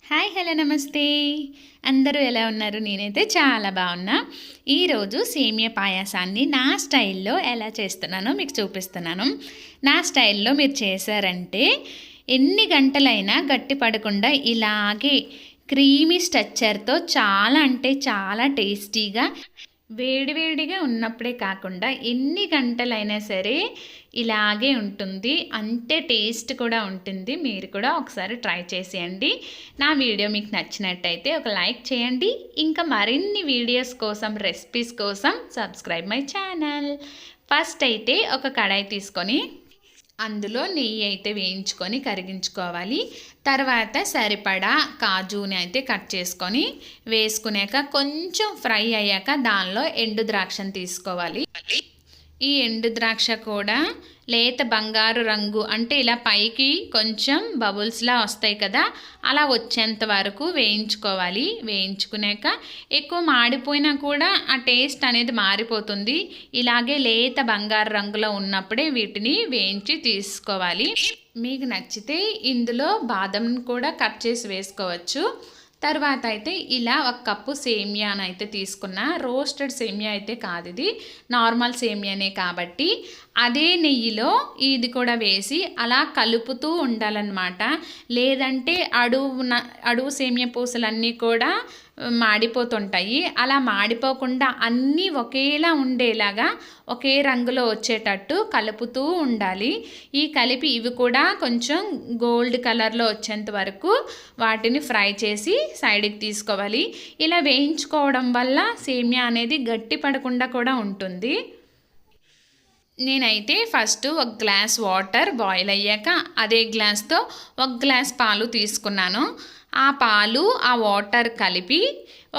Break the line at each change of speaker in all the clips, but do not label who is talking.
Hi hello నమస్తే. అందరూ ఎలా ఉన్నారు? నేనైతే చాలా బాగున్నా. ఈరోజు సేమియా పాయాసాన్ని నా స్టైల్లో ఎలా చేస్తున్నానో మీకు చూపిస్తున్నాను. నా స్టైల్లో మీరు చేశారంటే ఎన్ని గంటలైనా గట్టి పడకుండా ఇలాగే క్రీమీ స్ట్రక్చర్తో చాలా అంటే చాలా టేస్టీగా వేడివేడిగా ఉన్నప్పుడే కాకుండా ఎన్ని గంటలైనా సరే ఇలాగే ఉంటుంది. అంతే టేస్ట్ కూడా ఉంటుంది. మీరు కూడా ఒకసారి ట్రై చేసేయండి. నా వీడియో మీకు నచ్చినట్టయితే ఒక లైక్ చేయండి. ఇంకా మరిన్ని వీడియోస్ కోసం, రెసిపీస్ కోసం సబ్స్క్రైబ్ మై ఛానల్. ఫస్ట్ అయితే ఒక కడాయి తీసుకొని అందులో నెయ్యి అయితే వేయించుకొని కరిగించుకోవాలి. తర్వాత సరిపడా కాజుని అయితే కట్ చేసుకొని వేసుకునేక కొంచెం ఫ్రై అయ్యాక దానిలో ఎండు ద్రాక్షను తీసుకోవాలి. ఈ ఎండు ద్రాక్ష కూడా లేత బంగారు రంగు అంటే ఇలా పైకి కొంచెం బబుల్స్లా వస్తాయి కదా, అలా వచ్చేంత వరకు వేయించుకోవాలి. వేయించుకున్నాక ఎక్కువ మాడిపోయినా కూడా ఆ టేస్ట్ అనేది మారిపోతుంది. ఇలాగే లేత బంగారు రంగులో ఉన్నప్పుడే వీటిని వేయించి తీసుకోవాలి. మీకు నచ్చితే ఇందులో బాదం కూడా కట్ చేసి వేసుకోవచ్చు. తర్వాత అయితే ఇలా ఒక కప్పు సేమియాని అయితే తీసుకున్న. రోస్టెడ్ సేమియా అయితే కాదు, ఇది నార్మల్ సేమియానే కాబట్టి అదే నెయ్యిలో ఇది కూడా వేసి అలా కలుపుతూ ఉండాలన్నమాట. లేదంటే అడుగు సేమియా పూసలన్నీ కూడా మాడిపోతుంటాయి. అలా మాడిపోకుండా అన్నీ ఒకేలా ఉండేలాగా ఒకే రంగులో వచ్చేటట్టు కలుపుతూ ఉండాలి. ఈ కలిపి ఇవి కూడా కొంచెం గోల్డ్ కలర్లో వచ్చేంత వరకు వాటిని ఫ్రై చేసి సైడ్కి తీసుకోవాలి. ఇలా వేయించుకోవడం వల్ల సేమియా అనేది గట్టి పడకుండా కూడా ఉంటుంది. నేనైతే ఫస్ట్ ఒక గ్లాస్ వాటర్ బాయిల్ అయ్యాక అదే గ్లాస్తో ఒక గ్లాస్ పాలు తీసుకున్నాను. ఆ పాలు ఆ వాటర్ కలిపి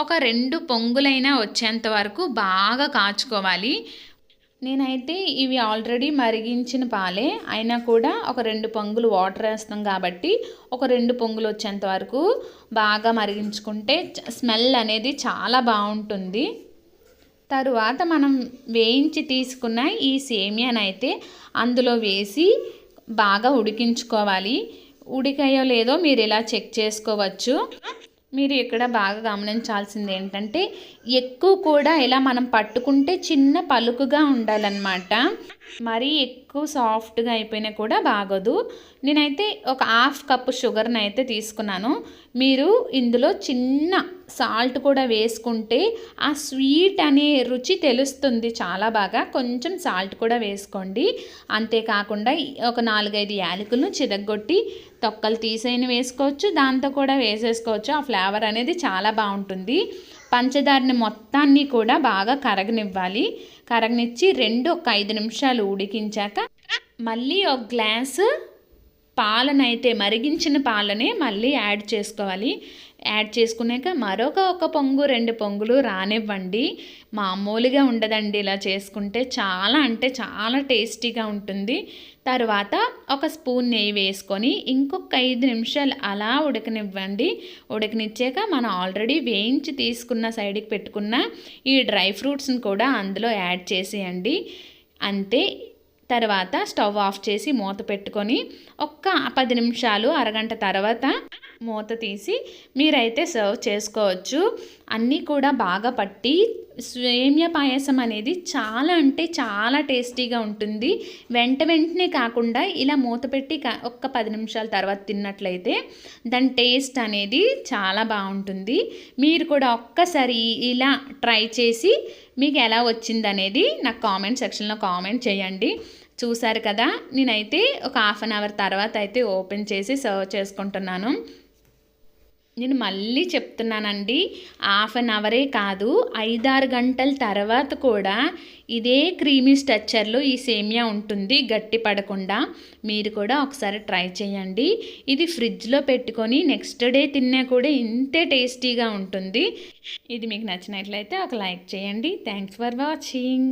ఒక 2 పొంగులైనా వచ్చేంత వరకు బాగా కాచుకోవాలి. నేనైతే ఇవి ఆల్రెడీ మరిగించిన పాలే అయినా కూడా ఒక 2 పొంగులు వాటర్ వేస్తాం కాబట్టి ఒక 2 పొంగులు వచ్చేంత వరకు బాగా మరిగించుకుంటే స్మెల్ అనేది చాలా బాగుంటుంది. తరువాత మనం వేయించి తీసుకున్న ఈ సేమియానైతే అందులో వేసి బాగా ఉడికించుకోవాలి. ఉడికాయో లేదో మీరు ఇలా చెక్ చేసుకోవచ్చు. మీరు ఇక్కడ బాగా గమనించాల్సింది ఏంటంటే ఎక్కువ కూడా ఇలా మనం పట్టుకుంటే చిన్న పలుకుగా ఉండాలన్నమాట. మరీ ఎక్కువ సాఫ్ట్గా అయిపోయినా కూడా బాగోదు. నేనైతే ఒక 1/2 కప్పు షుగర్ని అయితే తీసుకున్నాను. మీరు ఇందులో చిన్న సాల్ట్ కూడా వేసుకుంటే ఆ స్వీట్ అనే రుచి తెలుస్తుంది చాలా బాగా. కొంచెం సాల్ట్ కూడా వేసుకోండి. అంతేకాకుండా ఒక 4-5 యాలకులను చితగ్గొట్టి తొక్కలు తీసేని వేసుకోవచ్చు, దాంతో కూడా వేసేసుకోవచ్చు. ఆ ఫ్లేవర్ అనేది చాలా బాగుంటుంది. పంచదారని మొత్తాన్ని కూడా బాగా కరగనివ్వాలి. కరగనిచ్చి ఒక 5 నిమిషాలు ఉడికించాక మళ్ళీ ఒక గ్లాసు పాలనైతే మరిగించిన పాలనే మళ్ళీ యాడ్ చేసుకోవాలి. యాడ్ చేసుకున్నాక ఒక పొంగు 2 పొంగులు రానివ్వండి. మామూలుగా ఉండదండి. ఇలా చేసుకుంటే చాలా అంటే చాలా టేస్టీగా ఉంటుంది. తర్వాత ఒక స్పూన్ నెయ్యి వేసుకొని ఇంకొక 5 నిమిషాలు అలా ఉడకనివ్వండి. ఉడకనిచ్చాక మనం ఆల్రెడీ వేయించి తీసుకున్న సైడ్కి పెట్టుకున్న ఈ డ్రై ఫ్రూట్స్ని కూడా అందులో యాడ్ చేసేయండి. అంతే. తర్వాత స్టవ్ ఆఫ్ చేసి మూత పెట్టుకొని ఒక్క 10 నిమిషాలు అరగంట తర్వాత మూత తీసి మీరైతే సర్వ్ చేసుకోవచ్చు. అన్నీ కూడా బాగా పట్టి సేమియా పాయసం అనేది చాలా అంటే చాలా టేస్టీగా ఉంటుంది. వెంటనే కాకుండా ఇలా మూత పెట్టి ఒక్క 10 నిమిషాల తర్వాత తిన్నట్లయితే దాని టేస్ట్ అనేది చాలా బాగుంటుంది. మీరు కూడా ఒక్కసారి ఇలా ట్రై చేసి మీకు ఎలా వచ్చిందనేది నాకు కామెంట్ సెక్షన్లో కామెంట్ చేయండి. చూసారు కదా, నేనైతే ఒక 1/2 అవర్ తర్వాత అయితే ఓపెన్ చేసి సర్వ్ చేసుకుంటున్నాను. నేను మళ్ళీ చెప్తున్నానండి, 1/2 అవరే కాదు 5-6 గంటల తర్వాత కూడా ఇదే క్రీమీ స్ట్రక్చర్లో ఈ సేమియా ఉంటుంది గట్టి పడకుండా. మీరు కూడా ఒకసారి ట్రై చేయండి. ఇది ఫ్రిడ్జ్లో పెట్టుకొని నెక్స్ట్ డే తిన్నా కూడా ఇంతే టేస్టీగా ఉంటుంది. ఇది మీకు నచ్చినట్లయితే ఒక లైక్ చేయండి. Thanks for watching.